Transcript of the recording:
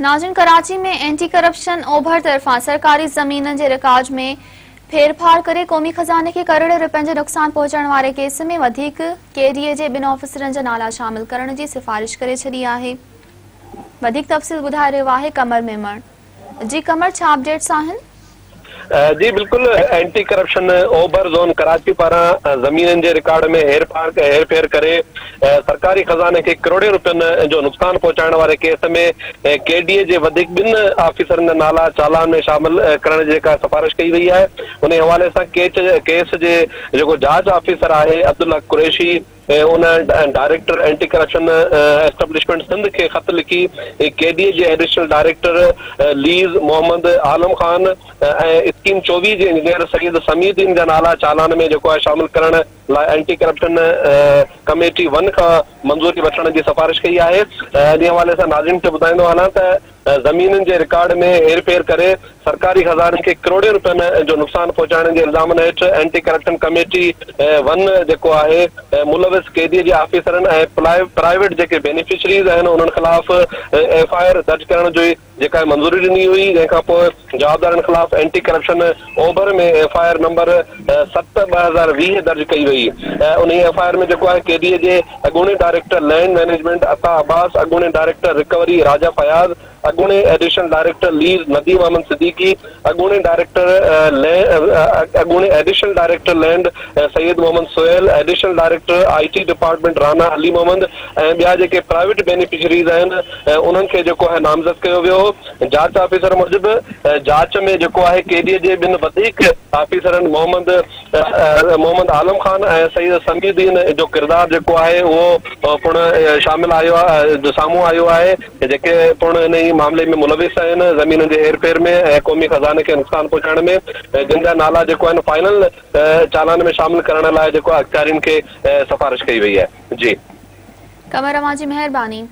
नाज़रीन, कराची में anti corruption ओभर तरफ़ां सरकारी ज़मीन जे रिकॉर्ड में फेरफार करे क़ौमी ख़ज़ाने खे करोड़ रुपयनि जो नुक़सान पहुचाइण वारे केस में वधीक केडीए जे 2 ऑफिसरनि जा नाला शामिल करण जी सिफ़ारिश करे छॾी आहे। वधीक तफ़सील ॿुधाए रहियो आहे कमर मेमण। जी कमर, छा अपडेट्स आहिनि? जी बिल्कुल, एंटी करप्शन ओभर ज़ोन कराची पारां ज़मीन जे रिकॉर्ड में हेर फेर करे सरकारी खजाने के करोड़े रुपयनि जो नुक़सान पहुचाइण वारे केस में केडीए जे वधीक 2 ऑफिसरनि जा नाला चालान में शामिल करण जी जेका सिफारिश कई वई आहे, उन हवाले सां केस जे जेको जांच ऑफिसर आहे अब्दुल्ला कुरैशी उन director anti corruption establishment Sindh के खत लिखी केडीए जे additional director lease Mohammad Alam Khan scheme 24 जे इंजीनियर सईद समीउद्दीन जा नाला चालान में जेको आहे शामिल करण लाइ एंटी करप्शन कमेटी 1 खां मंज़ूरी वठण जी सिफारिश कई आहे। इन हवाले सां नाज़रीन खे ॿुधाईंदो हलां त ज़मीन जे रिकॉर्ड में हेर फेर करे सरकारी खजाने के करोड़े रुपयनि जो नुक़सान पहुचाइण जे इल्ज़ामनि हेठि एंटी करप्शन कमेटी 1 जेको आहे मुलविस केडीए जे ऑफिसरनि ऐं प्राइवेट जेके बेनिफिशरीज़ आहिनि उन्हनि ख़िलाफ़ FIR दर्ज करण जी जेका मंज़ूरी ॾिनी हुई, जंहिंखां पोइ जवाबदारनि ख़िलाफ़ एंटी करप्शन ओभर में FIR नंबर 7/2020 दर्ज कई वई। उन FIR में जेको आहे केडीए जे अॻूणे डायरेक्टर लैंड मैनेजमेंट अता अब्बास, अॻूणे डायरेक्टर रिकवरी राजा फयाज़, अॻूणे additional director lease Nadeem Ahmed Siddiqui, अॻूणे additional director land Syed Mohammad Sohail, additional director IT department Rana Ali Mohammad ऐं ॿिया जेके प्राइवेट बेनिफिशरीज़ आहिनि उन्हनि खे जेको आहे नामज़द कयो वियो। जांच ऑफिसर मूजिबि जांच में जेको आहे केडीए जे 2 वधीक ऑफिसरनि मोहम्मद आलम खान ऐं सईद समीउद्दीन जो किरदारु जेको आहे उहो पिणु शामिल आयो आहे, साम्हूं आयो आहे, जेके पिणु इन मामले में मुलविस आहिनि ज़मीन जे हेर फेर में ऐं क़ौमी खज़ाने खे नुक़सान पहुचाइण में, जिन जा नाला जेको आहिनि फाइनल चालान में शामिल करण लाइ जेको अख़्तियारियुनि खे सिफारिश कई वई आहे। जी कमर, अवां जी महिरबानी।